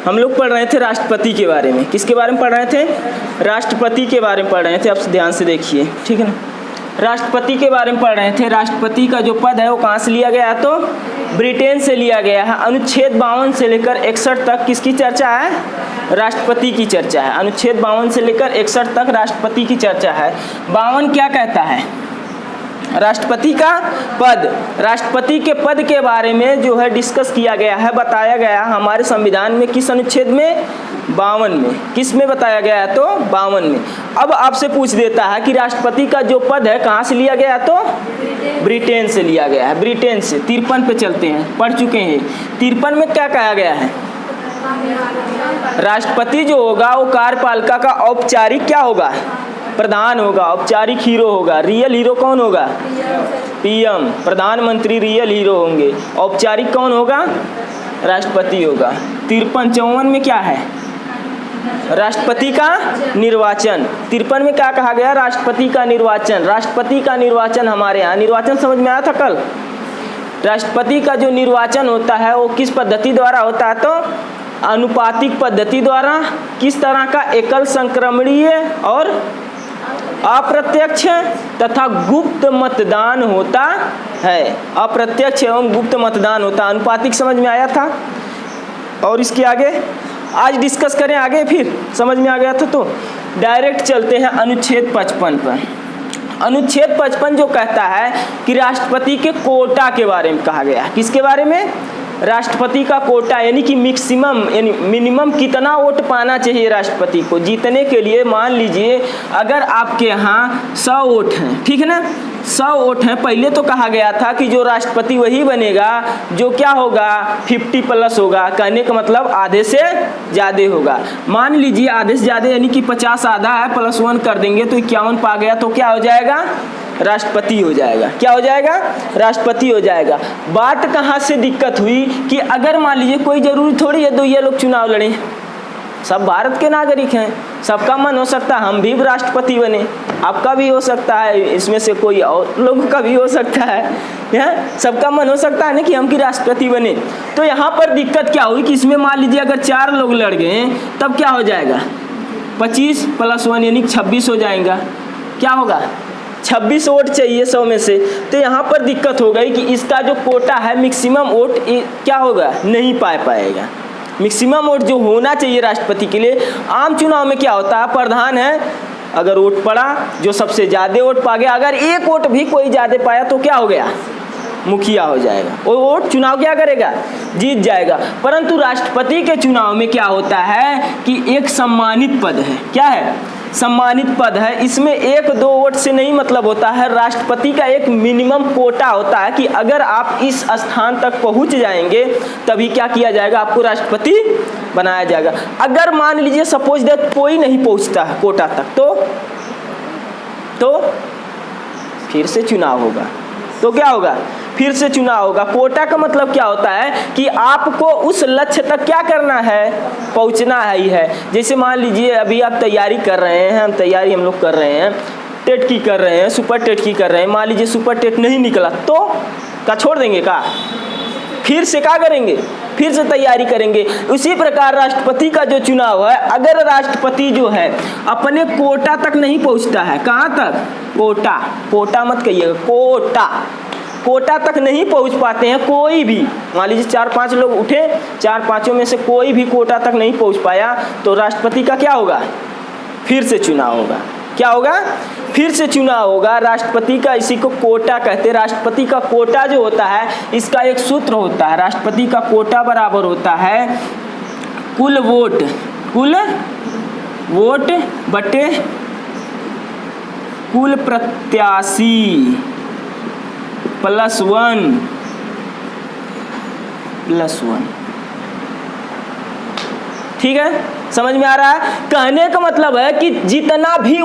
हम लोग पढ़ रहे थे राष्ट्रपति के बारे में। किसके बारे में पढ़ रहे थे? राष्ट्रपति के बारे में पढ़ रहे थे। अब ध्यान से देखिए, ठीक है ना। राष्ट्रपति के बारे में पढ़ रहे थे। राष्ट्रपति का जो पद है वो कहाँ से लिया गया है? तो ब्रिटेन से लिया गया है। अनुच्छेद 52 से लेकर 61 तक किसकी चर्चा है? राष्ट्रपति की चर्चा है। अनुच्छेद 52 से लेकर 61 तक राष्ट्रपति की चर्चा है। 52 क्या कहता है? राष्ट्रपति का पद। राष्ट्रपति के पद के बारे में जो है डिस्कस किया गया है, बताया गया हमारे संविधान में। किस अनुच्छेद में? 52 में। किस में बताया गया है? तो 52 में। अब आपसे पूछ देता है कि राष्ट्रपति का जो पद है कहाँ से लिया गया? तो ब्रिटेन से लिया गया है। ब्रिटेन से। 53 पे चलते हैं, पढ़ चुके हैं। 53 में क्या कहा गया है? राष्ट्रपति जो होगा वो कार्यपालिका का औपचारिक क्या होगा? प्रधान होगा। औपचारिक हीरो होगा। रियल हीरो कौन होगा? पीएम, प्रधानमंत्री रियल हीरो होंगे। औपचारिक कौन होगा? राष्ट्रपति होगा। 53-54 में क्या है? राष्ट्रपति का निर्वाचन। 53 में क्या कहा गया? राष्ट्रपति का निर्वाचन। राष्ट्रपति का निर्वाचन हमारे यहाँ, निर्वाचन समझ में आया था कल? राष्ट्रपति का जो निर्वाचन होता है वो किस पद्धति द्वारा होता है? तो अनुपातिक पद्धति द्वारा। किस तरह का? एकल संक्रमणीय और अप्रत्यक्ष तथा गुप्त मतदान होता है। अप्रत्यक्ष एवं गुप्त मतदान होता है। अनुपातिक समझ में आया था? और इसके आगे आज डिस्कस करें आगे, फिर समझ में आ गया था तो डायरेक्ट चलते हैं अनुच्छेद 55 पर। अनुच्छेद 55 जो कहता है कि राष्ट्रपति के कोटा के बारे में कहा गया है। किसके बारे में? राष्ट्रपति का कोटा, यानी कि मैक्सिमम यानी मिनिमम कितना वोट पाना चाहिए राष्ट्रपति को जीतने के लिए। मान लीजिए अगर आपके यहाँ 100 वोट हैं, ठीक है ना, 100 वोट हैं। पहले तो कहा गया था कि जो राष्ट्रपति वही बनेगा जो क्या होगा? 50+ होगा। कहने का मतलब आधे से ज़्यादा होगा। मान लीजिए आधे से ज़्यादा यानी कि 50 आधा है, +1 कर देंगे तो 51 पा गया, तो क्या हो जाएगा? राष्ट्रपति हो जाएगा। क्या हो जाएगा? राष्ट्रपति हो जाएगा। बात कहाँ से दिक्कत हुई कि अगर मान लीजिए कोई जरूरी थोड़ी है दो ये लोग चुनाव लड़ें, सब भारत के नागरिक हैं, सबका मन हो सकता है हम भी राष्ट्रपति बने, आपका भी हो सकता है, इसमें से कोई और लोगों का भी हो सकता है, सबका मन हो सकता है ना कि हम की राष्ट्रपति बने। तो यहाँ पर दिक्कत क्या हुई कि इसमें मान लीजिए अगर 4 लोग लड़ गए तब क्या हो जाएगा? 25 + 1 यानी 26 हो जाएगा। क्या होगा? 26 वोट चाहिए 100 में से। तो यहाँ पर दिक्कत हो गई कि इसका जो कोटा है मैक्सिमम वोट क्या होगा? नहीं पाएगा। मैक्सिमम वोट जो होना चाहिए राष्ट्रपति के लिए, आम चुनाव में क्या होता है? प्रधान है, अगर वोट पड़ा जो सबसे ज़्यादा वोट पा गया, अगर एक वोट भी कोई ज़्यादा पाया तो क्या हो गया? मुखिया हो जाएगा। वो वोट चुनाव क्या करेगा? जीत जाएगा। परंतु राष्ट्रपति के चुनाव में क्या होता है कि एक सम्मानित पद है। क्या है? सम्मानित पद है। इसमें 1-2 वोट से नहीं मतलब होता है। राष्ट्रपति का एक मिनिमम कोटा होता है कि अगर आप इस स्थान तक पहुंच जाएंगे तभी क्या किया जाएगा? आपको राष्ट्रपति बनाया जाएगा। अगर मान लीजिए सपोज दैट कोई नहीं पहुंचता है कोटा तक, तो फिर से चुनाव होगा। तो क्या होगा? फिर से चुनाव होगा। कोटा का मतलब क्या होता है कि आपको उस लक्ष्य तक क्या करना है? पहुंचना ही है। जैसे मान लीजिए अभी आप तैयारी कर रहे हैं, हम लोग कर रहे हैं, टेट की कर रहे हैं, सुपर टेट की कर रहे हैं। मान लीजिए सुपर टेट नहीं निकला तो क्या छोड़ देंगे? का फिर से क्या करेंगे? फिर से तैयारी करेंगे। उसी प्रकार राष्ट्रपति का जो चुनाव है, अगर राष्ट्रपति जो है अपने कोटा तक नहीं पहुंचता है, कहाँ तक? कोटा मत कहिएगा, कोटा तक नहीं पहुंच पाते हैं कोई भी। मान लीजिए 4-5 लोग उठे, 4-5 में से कोई भी कोटा तक नहीं पहुंच पाया तो राष्ट्रपति का क्या होगा? फिर से चुनाव होगा। क्या होगा? फिर से चुनाव होगा। राष्ट्रपति का इसी को कोटा कहते हैं। राष्ट्रपति का कोटा जो होता है इसका एक सूत्र होता है। राष्ट्रपति का कोटा बराबर होता है कुल वोट बटे कुल प्रत्याशी +1। ठीक है, समझ में आ रहा है? कहने का मतलब है कि जितना भी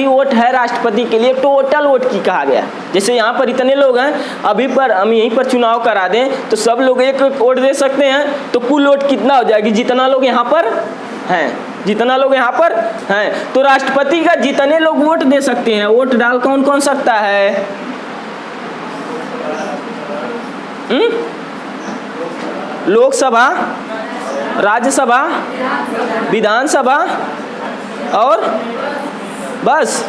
वोट है राष्ट्रपति के लिए, टोटल वोट की कहा गया। जैसे यहाँ पर इतने लोग हैं, अभी पर हम यहीं पर चुनाव करा दें तो सब लोग एक वोट दे सकते हैं, तो कुल वोट कितना हो जाएगी? जितना लोग यहाँ पर हैं, तो राष्ट्रपति का जितने लोग वोट दे सकते हैं, वोट डाल कौन सकता है? लोकसभा राज्यसभा, विधानसभा और बस,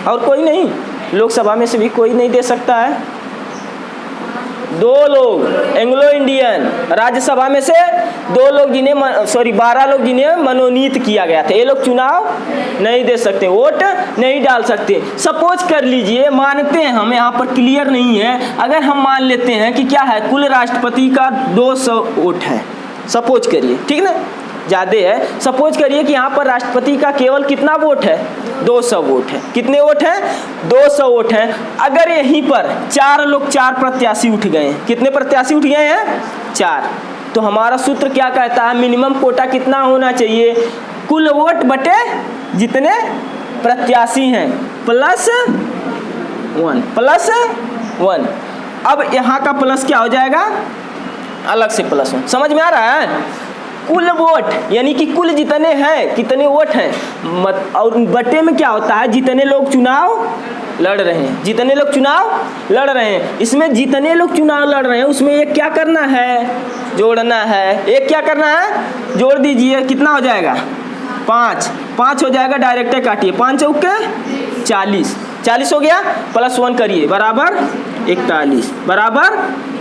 और कोई नहीं। लोकसभा में से भी कोई नहीं दे सकता है। 2 लोग एंग्लो इंडियन, राज्यसभा में से 2 लोग जिन्हें 12 लोग जिन्हें मनोनीत किया गया था, ये लोग चुनाव नहीं दे सकते, वोट नहीं डाल सकते। सपोज कर लीजिए, मानते हैं हम, यहाँ पर क्लियर नहीं है, अगर हम मान लेते हैं कि क्या है, कुल राष्ट्रपति का 200 वोट है, सपोज करिए, ठीक ना, ज़्यादा है। सपोज करिए कि यहाँ पर राष्ट्रपति का केवल कितना वोट है, 200 वोट है। कितने वोट हैं, 200 वोट हैं। अगर यहीं पर 4 प्रत्याशी उठ गए हैं, कितने प्रत्याशी उठ गए हैं, 4, तो हमारा सूत्र क्या कहता है, मिनिमम कोटा कितना होना चाहिए, कुल वोट बटे जितने प्रत्याशी हैं प्लस 1। अब यहाँ का प्लस क्या हो जाएगा, अलग से प्लस 1। समझ में आ रहा है, कुल वोट यानी कि कुल जितने हैं, कितने वोट हैं, और बटे में क्या होता है, जितने लोग चुनाव लड़ रहे हैं, जितने लोग चुनाव लड़ रहे हैं। इसमें जितने लोग चुनाव लड़ रहे हैं उसमें एक क्या करना है, जोड़ना है। एक क्या करना है, जोड़ दीजिए, कितना हो जाएगा, 5 हो जाएगा, डायरेक्ट काटिए, 5 चौके 40 हो गया, प्लस 1 करिए, बराबर 41, बराबर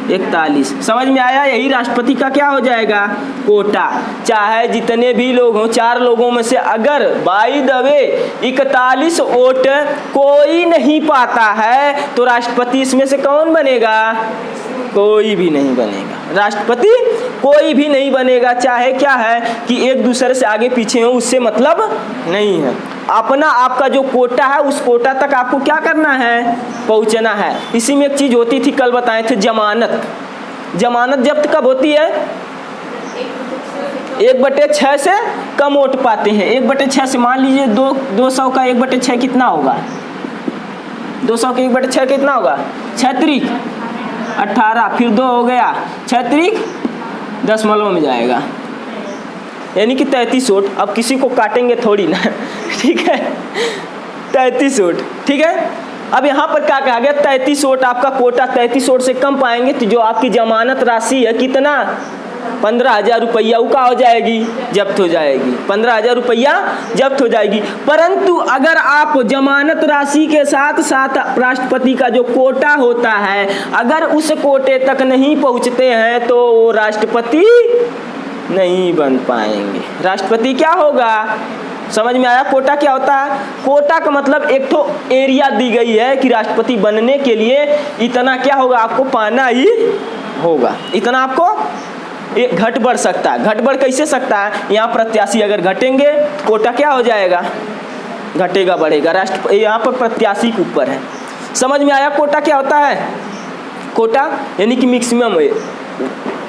41। समझ में आया, यही राष्ट्रपति का क्या हो जाएगा, कोटा। चाहे जितने भी लोग हों, 4 लोगों में से अगर बाय द वे 41 वोट कोई नहीं पाता है तो राष्ट्रपति इसमें से कौन बनेगा, कोई भी नहीं बनेगा, राष्ट्रपति कोई भी नहीं बनेगा। चाहे क्या है कि एक दूसरे से आगे पीछे हो, उससे मतलब नहीं है। अपना आपका जो कोटा है उस कोटा तक आपको क्या करना है, पहुंचना है। इसी में एक चीज होती थी, कल बताए थे, जमानत। जमानत जब्त कब होती है, 1/6 से कम वोट पाते हैं। 1/6 से मान लीजिए 200 का 1/6 कितना होगा, 200 के 1/6 कितना होगा, 6 18, फिर 2 हो गया, 6 दशमलव में जाएगा, यानी कि 33 वोट। अब किसी को काटेंगे थोड़ी ना, ठीक है, 33 वोट, ठीक है। अब यहाँ पर क्या कहा गया, 33 वोट आपका कोटा, 33 वोट से कम पाएंगे तो जो आपकी जमानत राशि है कितना, 15,000 रुपया का हो जाएगी, जब्त हो जाएगी, 15,000 रुपया जब्त हो जाएगी। परंतु अगर आप जमानत राशि के साथ साथ राष्ट्रपति का जो कोटा होता है, अगर उस कोटे तक नहीं पहुँचते हैं तो वो राष्ट्रपति नहीं बन पाएंगे। राष्ट्रपति क्या होगा, समझ में आया, कोटा क्या होता है, कोटा का मतलब एक तो एरिया दी गई है कि राष्ट्रपति बनने के लिए इतना क्या होगा, आपको पाना ही होगा, इतना आपको घट बढ़ सकता है। घट बढ़ कैसे सकता है, यहाँ प्रत्याशी अगर घटेंगे कोटा क्या हो जाएगा, घटेगा बढ़ेगा, यहाँ पर प्रत्याशी के ऊपर है। समझ में आया, कोटा क्या होता है, कोटा यानी कि मैक्सिमम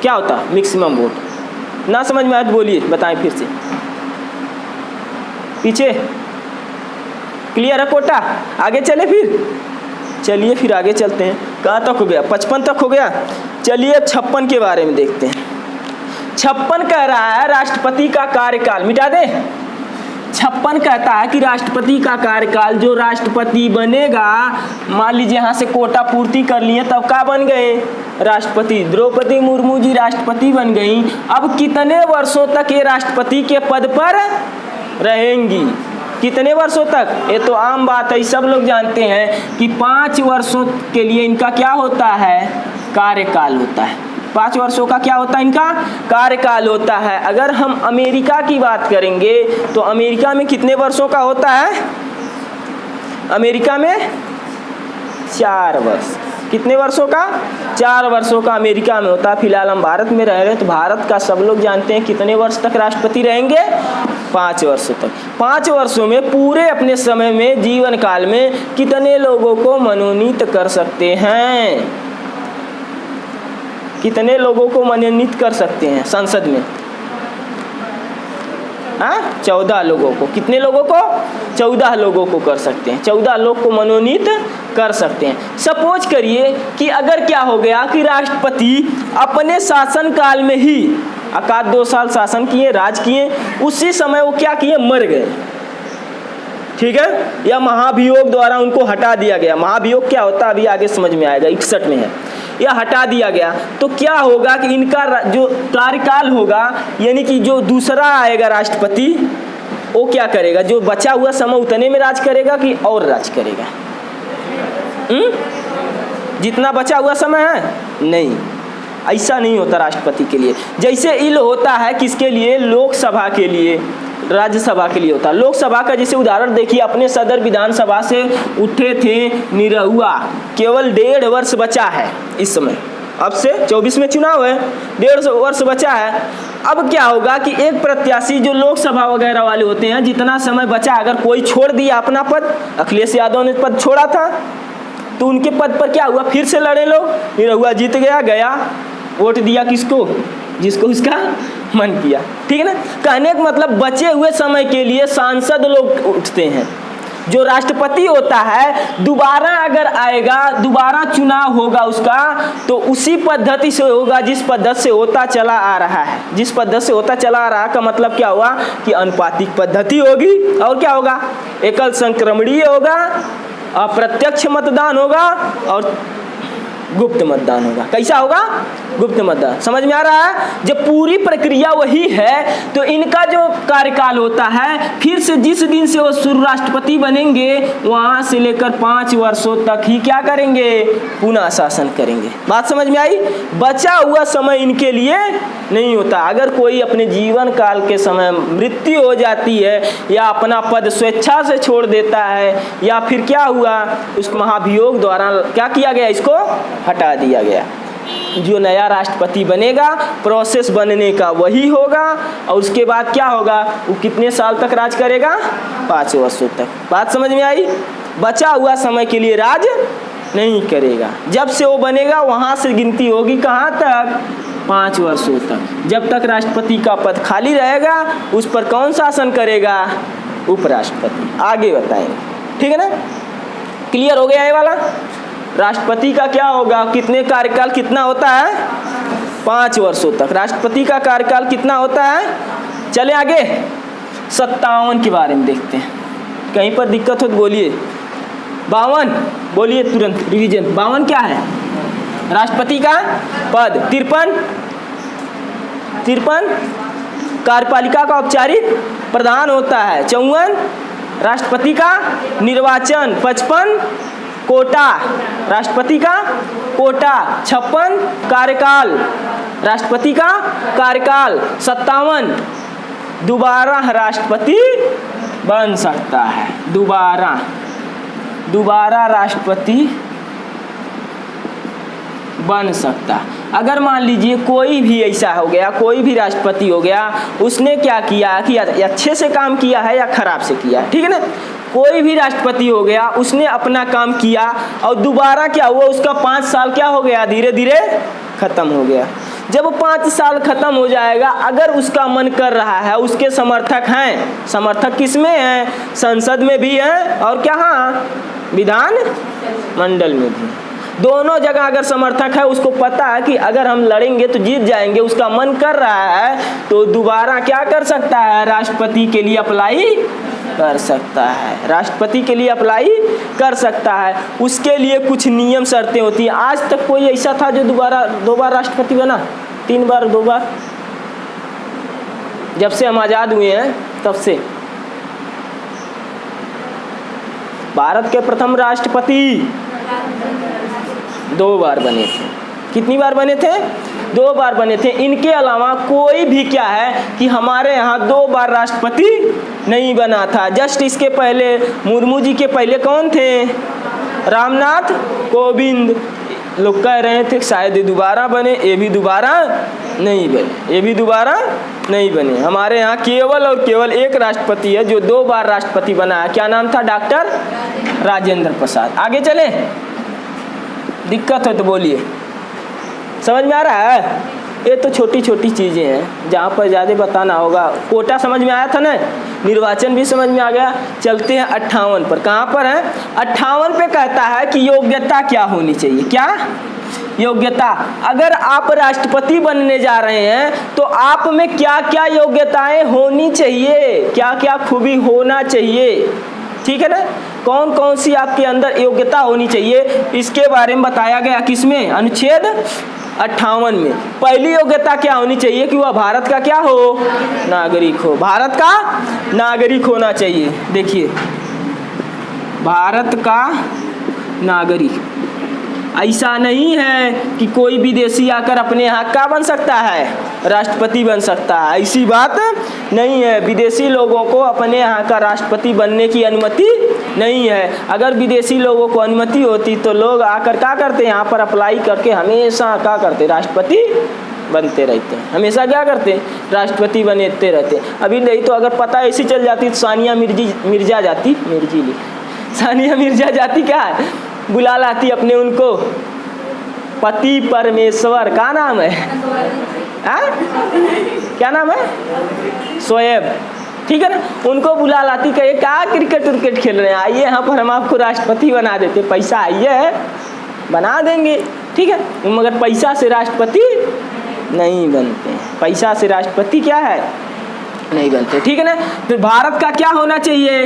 क्या होता है, मैक्सिमम वोट। ना समझ में आया तो बोलिए, बताएं फिर से, पीछे क्लियर है कोटा। आगे चले, फिर चलिए फिर आगे चलते हैं। कहाँ तक हो गया, 55 तक हो गया। चलिए 56 के बारे में देखते हैं। 56 कह रहा है राष्ट्रपति का कार्यकाल, मिटा दे। 56 कहता है कि राष्ट्रपति का कार्यकाल, जो राष्ट्रपति बनेगा, मान लीजिए यहाँ से कोटा पूर्ति कर लिए तब क्या बन गए, राष्ट्रपति। द्रौपदी मुर्मू जी राष्ट्रपति बन गई। अब कितने वर्षों तक ये राष्ट्रपति के पद पर रहेंगी, कितने वर्षों तक, ये तो आम बात है, सब लोग जानते हैं कि 5 वर्षों के लिए इनका क्या होता है, कार्यकाल होता है। 5 वर्षों का क्या होता है, इनका कार्यकाल होता है। अगर हम अमेरिका की बात करेंगे तो अमेरिका में कितने वर्षों का होता है, अमेरिका में 4 वर्ष। कितने वर्षों का, 4 वर्षों का अमेरिका में होता है। फिलहाल हम भारत में रह रहे हैं तो भारत का सब लोग जानते हैं कितने वर्ष तक राष्ट्रपति रहेंगे, 5 वर्षों तक। 5 वर्षों में पूरे अपने समय में, जीवन काल में कितने लोगों को मनोनीत कर सकते हैं, कितने लोगों को मनोनीत कर सकते हैं संसद में, 14 लोगों को। कितने लोगों को, 14 लोगों को कर सकते हैं, 14 लोग को मनोनीत कर सकते हैं। सपोज करिए कि अगर क्या हो गया कि राष्ट्रपति अपने शासन काल में ही 1-2 साल शासन किए, राज किए, उसी समय वो क्या किए, मर गए, ठीक है, या महाभियोग द्वारा उनको हटा दिया गया। महाभियोग क्या होता है अभी आगे समझ में आएगा, 61 में है। या हटा दिया गया तो क्या होगा कि इनका जो कार्यकाल होगा, यानी कि जो दूसरा आएगा राष्ट्रपति, वो क्या करेगा, जो बचा हुआ समय उतने में राज करेगा कि और राज करेगा? जितना बचा हुआ समय है, नहीं, ऐसा नहीं होता राष्ट्रपति के लिए। जैसे इल होता है किसके लिए? लोकसभा के लिए, राज्यसभा के लिए होता है। लोकसभा का जैसे उदाहरण देखिए, अपने सदर विधानसभा से उठे थे निरहुआ, केवल 1.5 वर्ष बचा है इस समय, अब से 24 में चुनाव है, 1.5 वर्ष बचा है। अब क्या होगा कि एक प्रत्याशी जो लोकसभा वगैरह वाले होते हैं, जितना समय बचा, अगर कोई छोड़ दिया अपना पद, अखिलेश यादव ने पद छोड़ा था, तो उनके पद पर क्या हुआ, फिर से लड़े लोग, निरहुआ जीत गया, वोट दिया किसको? जिसको उसका मन किया, ठीक है ना। कहने का मतलब बचे हुए समय के लिए सांसद लोग उठते हैं। जो राष्ट्रपति होता है दोबारा अगर आएगा, दोबारा चुनाव होगा उसका, तो उसी पद्धति से होगा जिस पद्धति से होता चला आ रहा है। जिस पद्धति से होता चला आ रहा का मतलब क्या हुआ कि अनुपातिक पद्धति होगी, और क्या होगा, एकल संक्रमणीय होगा, अप्रत्यक्ष मतदान होगा और गुप्त मतदान होगा। कैसा होगा? गुप्त मतदान। समझ में आ रहा है? जब पूरी प्रक्रिया वही है तो इनका जो कार्यकाल होता है, फिर से जिस दिन से वो शुरू राष्ट्रपति बनेंगे वहां से लेकर 5 वर्षों तक ही क्या करेंगे? पुनः शासन करेंगे। बात समझ में आई? बचा हुआ समय इनके लिए नहीं होता। अगर कोई अपने जीवन काल के समय मृत्यु हो जाती है या अपना पद स्वेच्छा से छोड़ देता है या फिर क्या हुआ, उस महाभियोग द्वारा क्या किया गया, इसको हटा दिया गया। जो नया राष्ट्रपति बनेगा प्रोसेस बनने का वही होगा, और उसके बाद क्या होगा, वो कितने साल तक राज करेगा? 5 वर्षों तक। बात समझ में आई? बचा हुआ समय के लिए राज नहीं करेगा। जब से वो बनेगा वहां से गिनती होगी कहाँ तक? 5 वर्षों तक। जब तक राष्ट्रपति का पद खाली रहेगा उस पर कौन शासन करेगा? उपराष्ट्रपति। आगे बताएंगे, ठीक है ना। क्लियर हो गया ये वाला? राष्ट्रपति का क्या होगा, कितने कार्यकाल कितना होता है? 5 वर्षों तक। राष्ट्रपति का कार्यकाल कितना होता है? चले आगे 57 के बारे में देखते हैं। कहीं पर दिक्कत हो तो बोलिए। 52 बोलिए तुरंत, रिवीजन। 52 क्या है? राष्ट्रपति का पद। 53 कार्यपालिका का औपचारिक प्रधान होता है। 54 राष्ट्रपति का निर्वाचन। 55 कोटा, राष्ट्रपति का कोटा। 56 कार्यकाल, राष्ट्रपति का कार्यकाल। 57 दोबारा राष्ट्रपति बन सकता है। दोबारा राष्ट्रपति बन सकता है। अगर मान लीजिए कोई भी ऐसा हो गया, कोई भी राष्ट्रपति हो गया, उसने क्या किया कि अच्छे से काम किया है या खराब से किया, ठीक है ना। कोई भी राष्ट्रपति हो गया, उसने अपना काम किया और दोबारा क्या हुआ, उसका 5 साल क्या हो गया, धीरे धीरे खत्म हो गया। जब 5 साल खत्म हो जाएगा, अगर उसका मन कर रहा है, उसके समर्थक हैं, समर्थक किसमें हैं? संसद में भी हैं और क्या, हाँ, विधान मंडल में भी। दोनों जगह अगर समर्थक है, उसको पता है कि अगर हम लड़ेंगे तो जीत जाएंगे, उसका मन कर रहा है, तो दोबारा क्या कर सकता है? राष्ट्रपति के लिए अप्लाई कर सकता है। राष्ट्रपति के लिए अप्लाई कर सकता है। उसके लिए कुछ नियम शर्तें होती हैं। आज तक कोई ऐसा था जो 2 बार राष्ट्रपति बना? 3 बार, 2 बार? जब से हम आज़ाद हुए हैं तब से। भारत के प्रथम राष्ट्रपति 2 बार बने थे। कितनी बार बने थे? 2 बार बने थे। इनके अलावा कोई भी क्या है कि हमारे यहाँ 2 बार राष्ट्रपति नहीं बना था। जस्ट इसके पहले मुर्मू जी के पहले कौन थे? रामनाथ कोविंद। लोग कह रहे थे शायद ये दोबारा बने, ये भी दोबारा नहीं बने, ये भी दोबारा नहीं बने। हमारे यहाँ केवल और केवल एक राष्ट्रपति है जो 2 बार राष्ट्रपति बना है। क्या नाम था? डॉक्टर राजेंद्र प्रसाद। आगे चले, दिक्कत हो तो बोलिए। समझ में आ रहा है? ये तो छोटी छोटी चीज़ें हैं जहाँ पर ज़्यादा बताना होगा। कोटा समझ में आया था ना, निर्वाचन भी समझ में आ गया। चलते हैं 58 पर। कहाँ पर है? 58 पे कहता है कि योग्यता क्या होनी चाहिए। क्या योग्यता? अगर आप राष्ट्रपति बनने जा रहे हैं तो आप में क्या क्या योग्यताएं होनी चाहिए, क्या क्या खूबी होना चाहिए, ठीक है ना। कौन कौन सी आपके अंदर योग्यता होनी चाहिए, इसके बारे में बताया गया किसमें, अनुच्छेद 58 में। पहली योग्यता क्या होनी चाहिए कि वह भारत का क्या हो, नागरिक हो, भारत का नागरिक होना चाहिए। देखिए, भारत का नागरिक, ऐसा नहीं है कि कोई विदेशी आकर अपने यहाँ का बन सकता है, राष्ट्रपति बन सकता है, ऐसी बात नहीं है। विदेशी लोगों को अपने यहाँ का राष्ट्रपति बनने की अनुमति नहीं है। अगर विदेशी लोगों को अनुमति होती तो लोग आकर क्या करते, यहाँ पर अप्लाई करके हमेशा क्या करते, राष्ट्रपति बनते रहते हैं, हमेशा क्या करते, राष्ट्रपति बनते रहते। अभी नहीं तो अगर पता ऐसी चल जाती तो सानिया मिर्जा जाती क्या है, बुला लाती अपने उनको पति परमेश्वर, का नाम है, क्या नाम है, शोएब, ठीक है ना, उनको बुला लाती, कहे क्या क्रिकेट खेल रहे हैं, आइए यहाँ पर हम आपको राष्ट्रपति बना देते, पैसा आइए बना देंगे, ठीक है। मगर पैसा से राष्ट्रपति नहीं बनते, पैसा से राष्ट्रपति क्या है, नहीं बनते, ठीक है ना। फिर भारत का क्या होना चाहिए,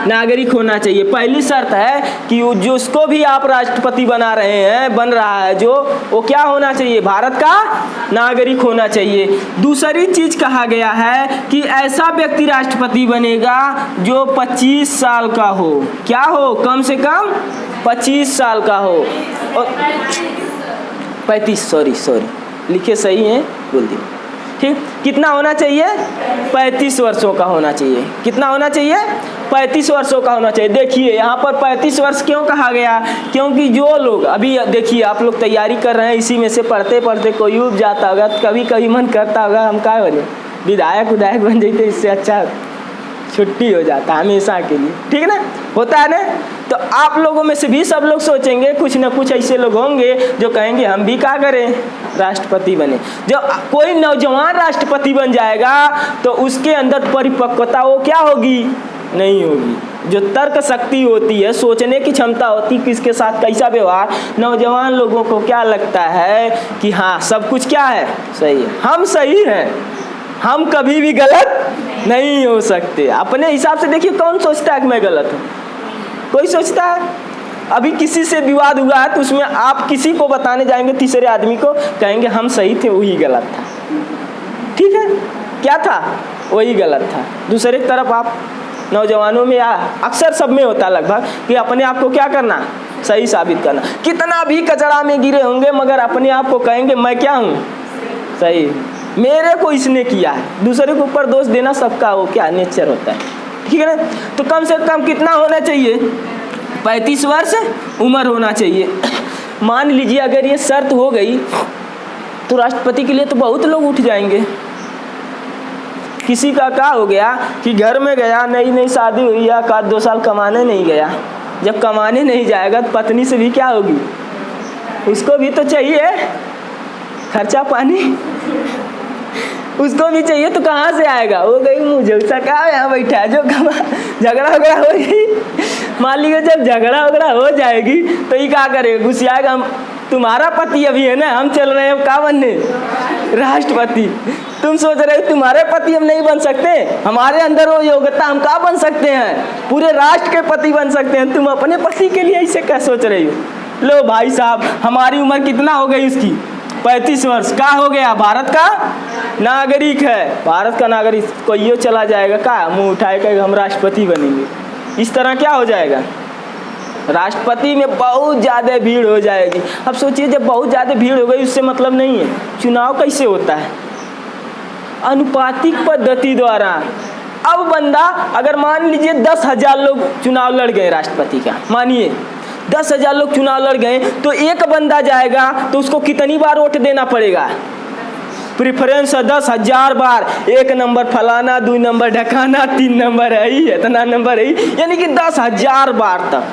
नागरिक होना चाहिए। पहली शर्त है कि जिसको भी आप राष्ट्रपति बना रहे हैं, बन रहा है जो, वो क्या होना चाहिए, भारत का नागरिक होना चाहिए। दूसरी चीज कहा गया है कि ऐसा व्यक्ति राष्ट्रपति बनेगा जो 25 साल का हो, क्या हो, कम से कम 25 साल का हो, और 35, सॉरी लिखे सही है, बोल दिए, ठीक। कितना होना चाहिए, 35 वर्षों का होना चाहिए। कितना होना चाहिए, 35 वर्षों का होना चाहिए। देखिए यहाँ पर 35 वर्ष क्यों कहा गया, क्योंकि जो लोग अभी देखिए आप लोग तैयारी कर रहे हैं, इसी में से पढ़ते पढ़ते कोई उब जाता होगा, कभी कभी मन करता होगा हम क्या बने, विधायक बन जाते, इससे अच्छा छुट्टी हो जाता हमेशा के लिए, ठीक है ना, होता है ना। तो आप लोगों में से भी सब लोग सोचेंगे, कुछ ना कुछ ऐसे लोग होंगे जो कहेंगे हम भी क्या करें, राष्ट्रपति बने। जब कोई नौजवान राष्ट्रपति बन जाएगा तो उसके अंदर परिपक्वता वो क्या होगी, नहीं होगी। जो तर्क शक्ति होती है, सोचने की क्षमता होती है, किसके साथ कैसा व्यवहार, नौजवान लोगों को क्या लगता है कि हाँ सब कुछ क्या है, सही है, हम सही हैं, हम कभी भी गलत नहीं हो सकते। अपने हिसाब से देखिए, कौन सोचता है कि मैं गलत हूँ, कोई सोचता है। अभी किसी से विवाद हुआ है तो उसमें आप किसी को बताने जाएंगे, तीसरे आदमी को कहेंगे हम सही थे, वही गलत था, ठीक है, क्या था, वही गलत था। दूसरे तरफ आप नौजवानों में अक्सर सब में होता लगभग कि अपने आप को क्या करना, सही साबित करना। कितना भी कचरा में गिरे होंगे मगर अपने आप को कहेंगे मैं क्या हूँ, सही, मेरे को इसने किया है। दूसरे के ऊपर दोष देना सबका वो क्या नेचर होता है, ठीक है ना। तो कम से कम कितना होना चाहिए, 35 वर्ष उम्र होना चाहिए। मान लीजिए अगर ये शर्त हो गई तो राष्ट्रपति के लिए तो बहुत लोग उठ जाएंगे। किसी का क्या हो गया कि घर में गया, नई शादी हुई या का 2 साल कमाने नहीं गया, जब कमाने नहीं जाएगा तो पत्नी से भी क्या होगी, उसको भी तो चाहिए खर्चा पानी, उसको भी चाहिए, तो कहाँ से आएगा, वो गई मुझे क्या यहाँ बैठा है जो झगड़ा हो गई। मान लीजिए जब झगड़ा हो जाएगी तो ये क्या करेगा, गुस्साएगा, हम तुम्हारा पति अभी है ना, हम चल रहे हैं क्या बनने, राष्ट्रपति। तुम सोच रहे हो तुम्हारे पति हम नहीं बन सकते, हमारे अंदर वो योग्यता, हम क्या बन सकते हैं, पूरे राष्ट्र के पति बन सकते हैं। तुम अपने पति के लिए ऐसे क्या सोच रही हो। लो भाई साहब, हमारी उम्र कितना हो गई उसकी, 35 वर्ष का हो गया, भारत का नागरिक है। भारत का नागरिक कोई चला जाएगा क्या, मुंह उठाएगा हम राष्ट्रपति बनेंगे, इस तरह क्या हो जाएगा, राष्ट्रपति में बहुत ज़्यादा भीड़ हो जाएगी। अब सोचिए जब बहुत ज़्यादा भीड़ हो गई, उससे मतलब नहीं है। चुनाव कैसे होता है, अनुपातिक पद्धति द्वारा। अब बंदा अगर मान लीजिए 10,000 लोग चुनाव लड़ गए राष्ट्रपति का, मानिए 10,000 लोग चुनाव लड़ गए, तो एक बंदा जाएगा तो उसको कितनी बार वोट देना पड़ेगा, प्रेफरेंस 10,000 बार, 1 नंबर फलाना, 2 नंबर ढकाना, 3 नंबर है, इतना नंबर है, यानी कि 10,000 बार तक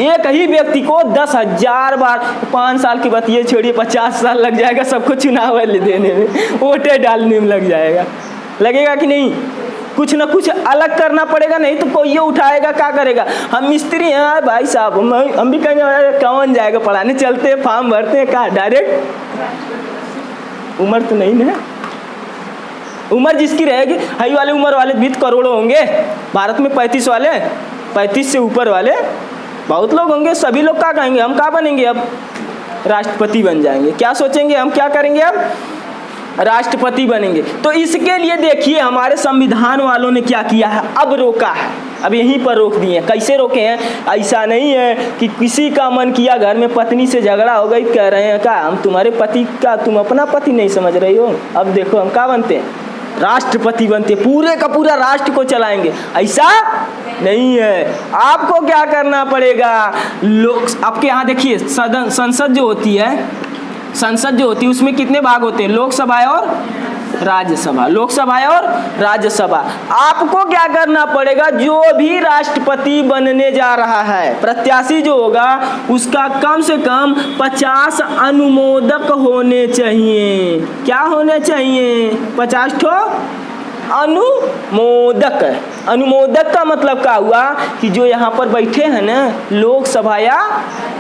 एक ही व्यक्ति को 10,000 बार। 5 साल की बात ये छोड़िए, 50 साल लग जाएगा सबको चुनाव देने में, वोटें डालने में लग जाएगा, लगेगा कि नहीं। कुछ ना कुछ अलग करना पड़ेगा, नहीं तो कोई ये उठाएगा क्या करेगा। हम मिस्त्री हैं भाई साहब, हम भी कहेंगे कौन जाएगा पढ़ाने, चलते हैं फॉर्म भरते हैं, कहाँ डायरेक्ट, उम्र तो नहीं ना, उम्र जिसकी रहेगी, हाई वाले उम्र वाले भी करोड़ों होंगे भारत में, 35 वाले 35 से ऊपर वाले बहुत लोग होंगे। सभी लोग क्या कहेंगे, हम क्या बनेंगे, अब राष्ट्रपति बन जाएंगे। क्या सोचेंगे, हम क्या करेंगे, अब राष्ट्रपति बनेंगे। तो इसके लिए देखिए हमारे संविधान वालों ने क्या किया है, अब रोका है, अब यहीं पर रोक दिए। कैसे रोके हैं, ऐसा नहीं है कि किसी का मन किया घर में पत्नी से झगड़ा हो गई, कह रहे हैं क्या हम तुम्हारे पति का, तुम अपना पति नहीं समझ रही हो, अब देखो हम क्या बनते हैं, राष्ट्रपति बनते, पूरे का पूरा राष्ट्र को चलाएंगे। ऐसा नहीं है। आपको क्या करना पड़ेगा, लोग आपके यहाँ देखिए सदन संसद जो होती है, संसद जो होती है उसमें कितने भाग होते हैं, लोकसभा और राज्यसभा, लोकसभा और राज्यसभा। आपको क्या करना पड़ेगा, जो भी राष्ट्रपति बनने जा रहा है, प्रत्याशी जो होगा, उसका कम से कम 50 अनुमोदक होने चाहिए। क्या होने चाहिए, 50 ठो अनुमोदक। अनुमोदक का मतलब क्या हुआ कि जो यहाँ पर बैठे हैं ना लोकसभा या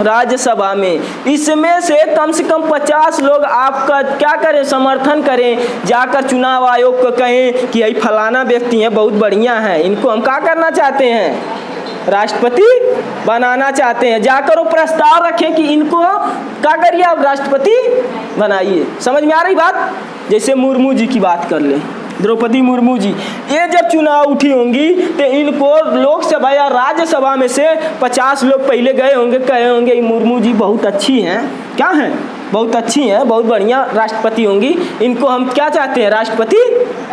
राज्यसभा में, इसमें से कम 50 लोग आपका क्या करें, समर्थन करें, जाकर चुनाव आयोग को कहें कि यही फलाना व्यक्ति है, बहुत बढ़िया है, इनको हम क्या करना चाहते हैं, राष्ट्रपति बनाना चाहते हैं। जाकर वो प्रस्ताव रखें कि इनको क्या करिए, आप राष्ट्रपति बनाइए। समझ में आ रही बात। जैसे मुर्मू जी की बात कर ले, द्रौपदी मुर्मू जी, ये जब चुनाव उठी होंगी तो इनको लोकसभा या राज्यसभा में से 50 लोग पहले गए होंगे, कहे होंगे मुर्मू जी बहुत अच्छी हैं, क्या हैं, बहुत अच्छी हैं, बहुत बढ़िया राष्ट्रपति होंगी, इनको हम क्या चाहते हैं, राष्ट्रपति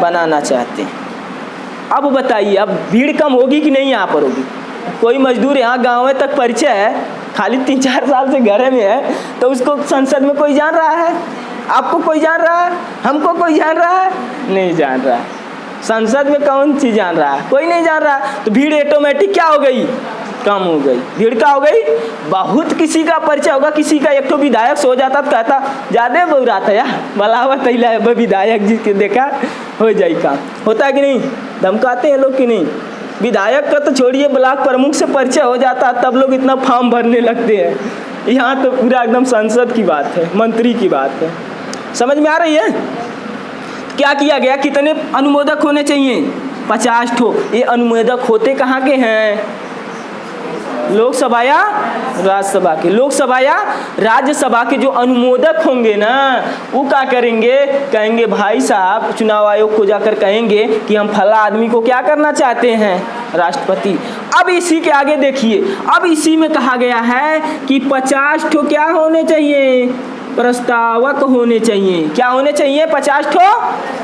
बनाना चाहते हैं। अब बताइए, अब भीड़ कम होगी कि नहीं यहाँ पर होगी। कोई मजदूर यहाँ गाँव में तक परिचय है, खाली 3-4 साल से घर में है, तो उसको संसद में कोई जान रहा है, आपको कोई जान रहा है, हमको कोई जान रहा है, नहीं जान रहा है। संसद में कौन चीज़ जान रहा है, कोई नहीं जान रहा। तो भीड़ ऑटोमेटिक क्या हो गई, कम हो गई। भीड़ क्या हो गई, बहुत किसी का परिचय होगा, किसी का एक तो विधायक सो जाता तो कहता ज़्यादा बहु था यार, बलावा तैला विधायक जी के देखा हो जाए काम, होता है कि नहीं, धमकाते हैं लोग कि नहीं। विधायक का तो छोड़िए, ब्लॉक प्रमुख से परिचय हो जाता तब लोग इतना फॉर्म भरने लगते हैं। यहाँ तो पूरा एकदम संसद की बात है, मंत्री की बात है। समझ में आ रही है। क्या किया गया, कितने अनुमोदक होने चाहिए, 50 ठो। ये अनुमोदक होते कहाँ के हैं, लोकसभा या राज्यसभा के। लोकसभा या राज्यसभा के जो अनुमोदक होंगे ना, वो क्या करेंगे, कहेंगे भाई साहब, चुनाव आयोग को जाकर कहेंगे कि हम फला आदमी को क्या करना चाहते हैं, राष्ट्रपति। अब इसी के आगे देखिए, अब इसी में कहा गया है कि 50 ठो क्या होने चाहिए, प्रस्तावक होने चाहिए। क्या होने चाहिए, 50 ठो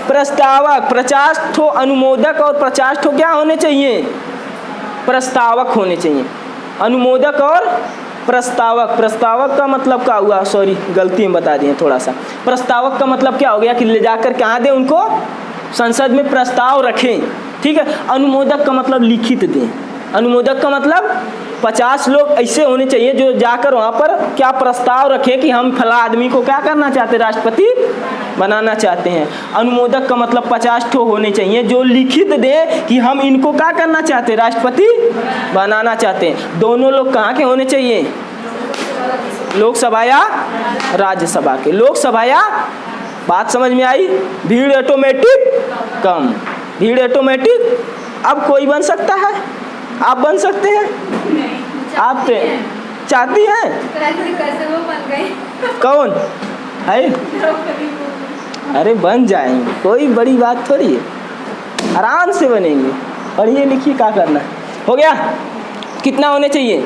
प्रस्तावक, 50 ठो अनुमोदक और 50 ठो क्या होने चाहिए, प्रस्तावक होने चाहिए। अनुमोदक और प्रस्तावक। प्रस्तावक का मतलब क्या हुआ, सॉरी गलती में बता दिए थोड़ा सा। प्रस्तावक का मतलब क्या हो गया कि ले जाकर कहाँ दें उनको, संसद में प्रस्ताव रखें, ठीक है। अनुमोदक का मतलब लिखित दें। अनुमोदक का मतलब 50 लोग ऐसे होने चाहिए जो जाकर वहाँ पर क्या प्रस्ताव रखें कि हम फला आदमी को क्या करना चाहते हैं, राष्ट्रपति बनाना चाहते हैं। अनुमोदक का मतलब 50 ठो होने चाहिए जो लिखित दें कि हम इनको क्या करना चाहते हैं, राष्ट्रपति बनाना चाहते हैं। दोनों लोग कहाँ के होने चाहिए, लोकसभा या राज्यसभा के। लोकसभा या, बात समझ में आई। भीड़ ऑटोमेटिक कम, भीड़ ऑटोमेटिक। अब कोई बन सकता है, आप बन सकते हैं, आप चाहती हैं, कौन है, अरे बन जाएंगे, कोई बड़ी बात थोड़ी है, आराम से बनेंगे। पढ़िए लिखिए, क्या करना है, हो गया। कितना होने चाहिए,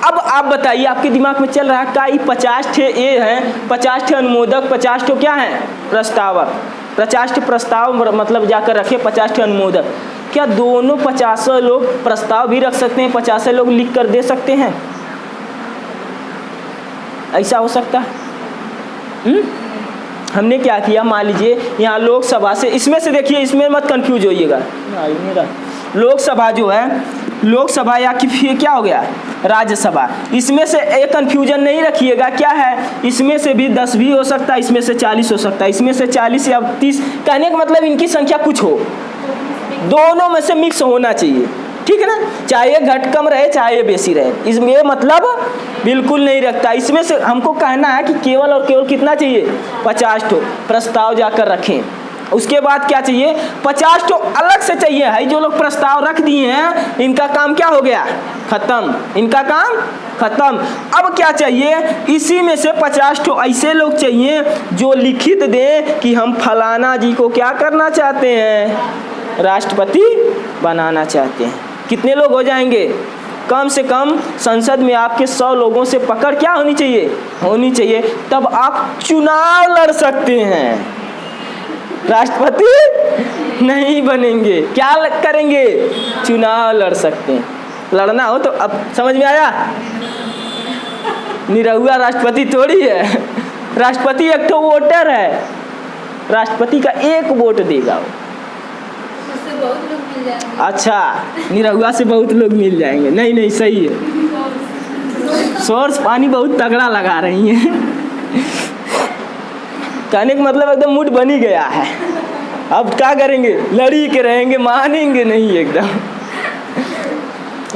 अब आप बताइए, आपके दिमाग में चल रहा है क्या, 50 ठे ये हैं, 50 ठे अनुमोदक, 50 ठो क्या हैं, प्रस्तावक। 50 ठे प्रस्ताव मतलब जाकर रखे, 50 ठे अनुमोदक। क्या दोनों 50 लोग प्रस्ताव भी रख सकते हैं, 50 लोग लिख कर दे सकते हैं, ऐसा हो सकता है? हमने क्या किया, मान लीजिए यहाँ लोकसभा से, इसमें से देखिए, इसमें मत कंफ्यूज होइएगा। लोकसभा जो है, लोकसभा या कि फिर क्या हो गया, राज्यसभा, इसमें से एक कंफ्यूजन नहीं रखिएगा। क्या है, इसमें से भी 10 भी हो सकता है, इसमें से 40 हो सकता है, इसमें से 40 या 30। कहने का मतलब इनकी संख्या कुछ हो, दोनों में से मिक्स होना चाहिए, ठीक है ना। चाहे घट कम रहे, चाहे बेसी रहे, इसमें मतलब बिल्कुल नहीं रखता। इसमें से हमको कहना है कि केवल और केवल कितना चाहिए, 50 ठो प्रस्ताव जाकर रखें। उसके बाद क्या चाहिए, 50 तो अलग से चाहिए है। जो लोग प्रस्ताव रख दिए हैं इनका काम क्या हो गया, खत्म, इनका काम खत्म। अब क्या चाहिए, इसी में से 50 तो ऐसे लोग चाहिए जो लिखित दें कि हम फलाना जी को क्या करना चाहते हैं, राष्ट्रपति बनाना चाहते हैं। कितने लोग हो जाएंगे, कम से कम संसद में आपके 100 लोगों से पकड़ क्या होनी चाहिए, तब आप चुनाव लड़ सकते हैं। राष्ट्रपति नहीं बनेंगे, क्या करेंगे, चुनाव लड़ सकते हैं। लड़ना हो तो अब समझ में आया, निरहुआ राष्ट्रपति थोड़ी है। राष्ट्रपति एक तो वोटर है, राष्ट्रपति का एक वोट देगा वो। बहुत लोग मिल जाएंगे। अच्छा, निरहुआ से बहुत लोग मिल जाएंगे। नहीं सही है, सोर्स पानी बहुत तगड़ा लगा रही हैं। कहने का मतलब एकदम मूड बन ही गया है। अब क्या करेंगे, लड़ी के रहेंगे, मानेंगे नहीं, एकदम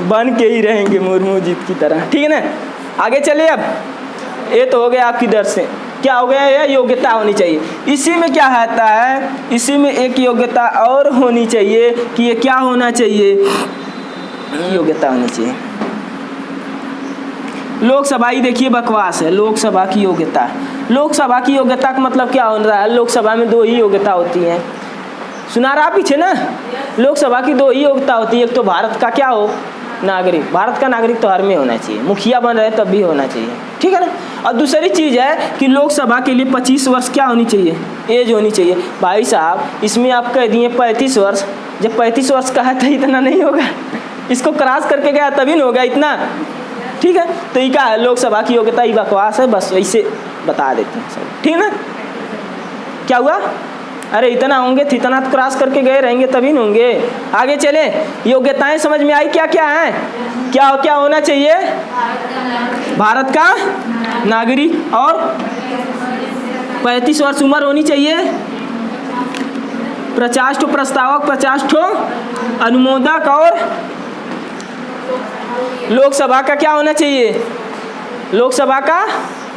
बन के ही रहेंगे मुर्मू जीत की तरह। ठीक है ना, आगे चलिए। अब ये तो हो गया आपकी दर से, क्या हो गया, ये योग्यता होनी चाहिए। इसी में क्या आता है, इसी में एक योग्यता और होनी चाहिए कि ये क्या होना चाहिए, योग्यता होनी चाहिए। लोकसभा ही देखिए बकवास है, लोकसभा की योग्यता। लोकसभा की योग्यता का मतलब क्या हो रहा है, लोकसभा में 2 ही योग्यता होती हैं। सुना रहा पीछे ना, लोकसभा की 2 ही योग्यता होती है। एक तो भारत का क्या हो, नागरिक, भारत का नागरिक तो हर में होना चाहिए, मुखिया बन रहे तब भी होना चाहिए, ठीक है ना। और दूसरी चीज़ है कि लोकसभा के लिए 25 वर्ष क्या होनी चाहिए, एज होनी चाहिए। भाई साहब इसमें आप कह दिए 35 वर्ष, जब 35 वर्ष का है तो इतना नहीं होगा, इसको क्रॉस करके गया तभी नहीं होगा इतना, ठीक है। तो ये क्या है, लोकसभा की योग्यता ही बकवास है, बस वैसे बता देते हैं सब, ठीक है ना। क्या हुआ, अरे इतना होंगे तो इतना क्रॉस करके गए रहेंगे तभी न होंगे। आगे चले, योग्यताएं समझ में आई क्या क्या है, क्या होना चाहिए, भारत का नागरिक और 35 वर्ष उम्र होनी चाहिए, 50 ठो प्रस्तावक, 50 ठो अनुमोदक, और लोकसभा का क्या होना चाहिए, लोकसभा का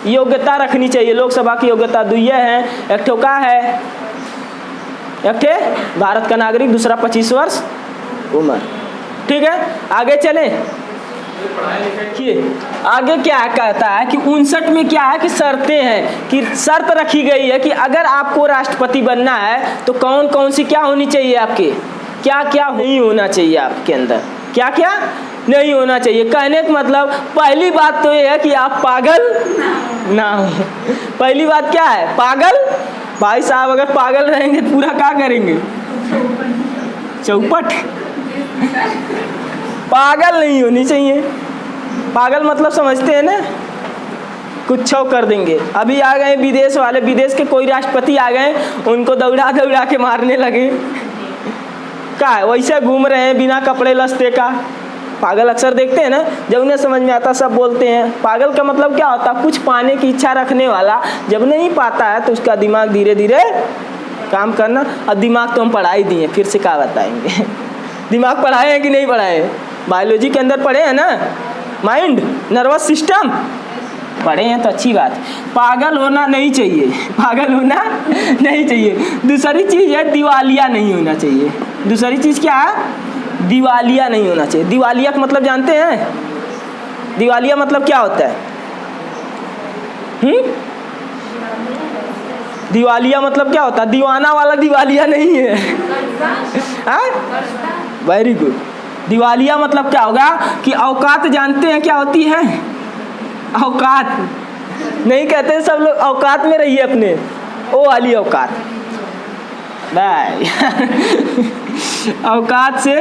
योग्यता रखनी चाहिए। लोकसभा की योग्यता 2 है, एक ठो का है, एक ठे भारत का नागरिक, दूसरा 25 वर्ष उम्र, ठीक है। आगे चले, देखिए आगे क्या कहता है कि 59 में क्या है कि शर्तें हैं, कि शर्त रखी गई है कि अगर आपको राष्ट्रपति बनना है तो कौन कौन सी क्या होनी चाहिए, आपके क्या क्या नहीं होना चाहिए, आपके अंदर क्या क्या नहीं होना चाहिए। कहने का मतलब पहली बात तो ये है कि आप पागल ना हो। पहली बात क्या है, पागल। भाई साहब अगर पागल रहेंगे तो पूरा क्या करेंगे, चौपट। पागल नहीं होनी चाहिए, पागल मतलब समझते हैं ना, कुछ कर देंगे। अभी आ गए विदेश वाले, विदेश के कोई राष्ट्रपति आ गए, उनको दौड़ा दौड़ा के मारने लगे, क्या है वैसे घूम रहे हैं बिना कपड़े लस्ते का। पागल अक्सर देखते हैं ना, जब उन्हें समझ में आता सब बोलते हैं। पागल का मतलब क्या होता है, कुछ पाने की इच्छा रखने वाला, जब नहीं पाता है तो उसका दिमाग धीरे धीरे काम करना। और दिमाग तो हम पढ़ाई दिए, फिर से क्या बताएंगे। दिमाग पढ़ाए हैं कि नहीं पढ़ाए, बायोलॉजी के अंदर पढ़े हैं ना, माइंड, नर्वस सिस्टम पढ़े हैं तो अच्छी बात। पागल होना नहीं चाहिए, पागल होना नहीं चाहिए। दूसरी चीज़ है दिवालिया नहीं होना चाहिए। दूसरी चीज़ क्या है, दिवालिया नहीं होना चाहिए। दिवालिया का मतलब जानते हैं, दिवालिया मतलब क्या होता है, दिवालिया मतलब क्या होता है, दीवाना वाला दिवालिया नहीं है। Very good. दिवालिया मतलब क्या होगा कि औकात जानते हैं क्या होती है, औकात नहीं कहते सब लोग, औकात में रहिए अपने, ओ वाली औकात भाई। औकात से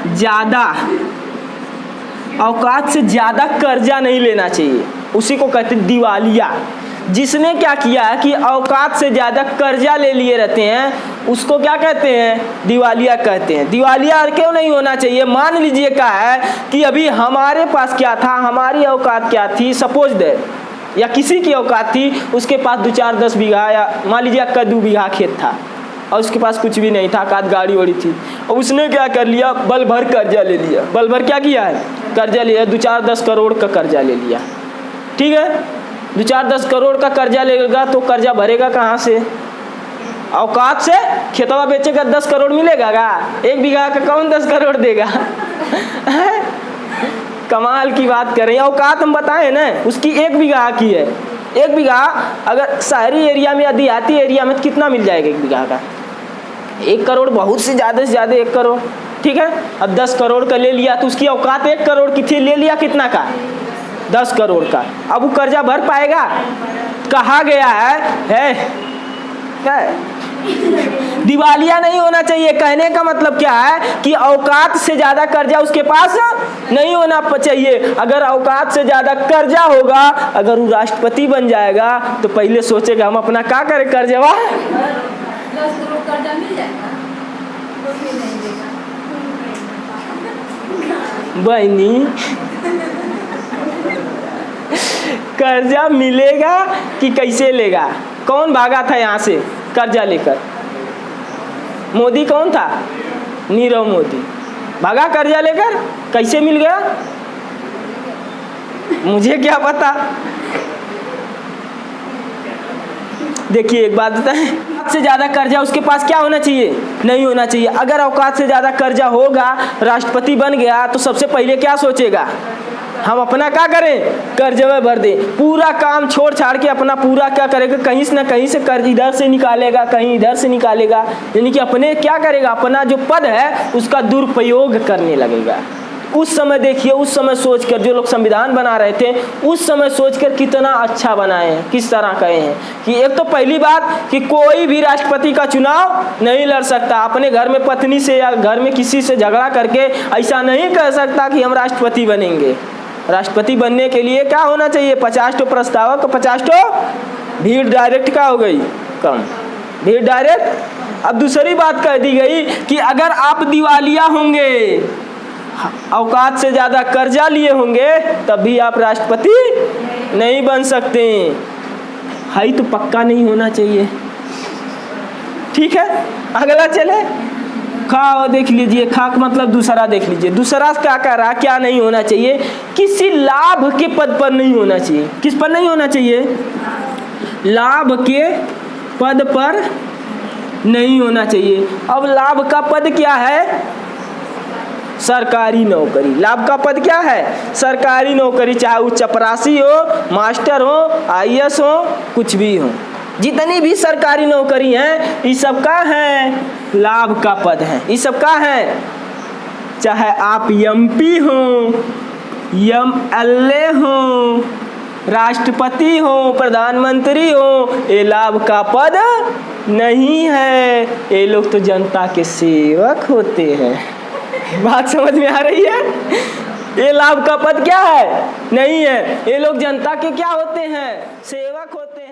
ज़्यादा, औकात से ज़्यादा कर्जा नहीं लेना चाहिए, उसी को कहते हैं दिवालिया। जिसने क्या किया है कि औकात से ज़्यादा कर्जा ले लिए रहते हैं, उसको क्या कहते हैं, दिवालिया कहते हैं। दिवालिया क्यों नहीं होना चाहिए, मान लीजिए क्या है कि अभी हमारे पास क्या था, हमारी औकात क्या थी, सपोज दैट, या किसी की औकात थी, उसके पास 2-4-10 बीघा या मान लीजिए आपका 2 बीघा खेत था और उसके पास कुछ भी नहीं था, काद गाड़ी वाड़ी थी, और उसने क्या कर लिया, बल भर कर्जा ले लिया। बल भर क्या किया है, कर्जा लिया, 2-4-10 करोड़ का कर्जा ले लिया, ठीक है। 2-4-10 करोड़ का कर्जा लेगा तो कर्जा भरेगा कहाँ से, औकात से खेतवा बेचेगा 10 करोड़ मिलेगा का? 1 बीघा का कौन 10 करोड़ देगा? कमाल की बात कर रहे हैं। औकात हम बताएं ना, उसकी 1 बीघा की है। 1 बीघा अगर शहरी एरिया में या देहाती एरिया में तो कितना मिल जाएगा 1 बीघा का? 1 करोड़ बहुत से ज़्यादा 1 करोड़, ठीक है। अब 10 करोड़ का ले लिया तो उसकी औकात 1 करोड़ की थी, ले लिया कितना का? 10 करोड़ का। अब वो कर्जा भर पाएगा? कहा गया है दिवालिया नहीं होना चाहिए। कहने का मतलब क्या है कि औकात से ज्यादा कर्जा उसके पास नहीं होना चाहिए। अगर औकात से ज्यादा कर्जा होगा, अगर वो राष्ट्रपति बन जाएगा तो पहले सोचेगा हम अपना क्या करें कर्जवा। 10 करोड़ कर्जा मिल जाएगा तो फिर नहीं देगा। बहनी कर्जा मिलेगा कि कैसे लेगा? कौन भागा था यहाँ से कर्जा लेकर? मोदी कौन था? नीरव मोदी भागा कर्जा लेकर। कैसे मिल गया मुझे क्या पता। देखिए एक बात बताएं, औकात से ज़्यादा कर्जा उसके पास क्या होना चाहिए? नहीं होना चाहिए। अगर औकात से ज़्यादा कर्जा होगा, राष्ट्रपति बन गया तो सबसे पहले क्या सोचेगा? हम अपना क्या करें? कर्जवा भर दें। पूरा काम छोड़ छाड़ के अपना पूरा क्या करेगा? कहीं से ना कहीं से कर्ज इधर से निकालेगा, कहीं इधर से निकालेगा। यानी कि अपने क्या करेगा? अपना जो पद है उसका दुरुपयोग करने लगेगा। उस समय देखिए, उस समय सोचकर जो लोग संविधान बना रहे थे, उस समय सोचकर कितना अच्छा बनाए हैं, किस तरह कहे हैं कि एक तो पहली बात कि कोई भी राष्ट्रपति का चुनाव नहीं लड़ सकता। अपने घर में पत्नी से या घर में किसी से झगड़ा करके ऐसा नहीं कह सकता कि हम राष्ट्रपति बनेंगे। राष्ट्रपति बनने के लिए क्या होना चाहिए? 50 प्रस्तावक, 50 भीड़ डायरेक्ट क्या हो गई? कम भीड़ डायरेक्ट। अब दूसरी बात कह दी गई कि अगर आप दिवालिया होंगे, औकात से ज़्यादा कर्जा लिए होंगे, तब भी आप राष्ट्रपति नहीं बन सकते। हाई तो पक्का नहीं होना चाहिए, ठीक है। अगला चले, खा देख लीजिए। खा का मतलब दूसरा देख लीजिए। दूसरा क्या कह रहा? क्या नहीं होना चाहिए? किसी लाभ के पद पर नहीं होना चाहिए। किस पर नहीं होना चाहिए? लाभ के पद पर नहीं होना चाहिए। अब लाभ का पद क्या है? सरकारी नौकरी। लाभ का पद क्या है? सरकारी नौकरी। चाहे वो चपरासी हो, मास्टर हो, IAS हो, कुछ भी हो, जितनी भी सरकारी नौकरी हैं, ये सब का है? लाभ का पद है। ये सब का है? चाहे आप MP हो, MLA हो, राष्ट्रपति हो, प्रधानमंत्री हो, ये लाभ का पद नहीं है। ये लोग तो जनता के सेवक होते हैं। बात समझ में आ रही है? ये लाभ का पद क्या है? नहीं है। ये लोग जनता के क्या होते हैं? सेवक होते हैं।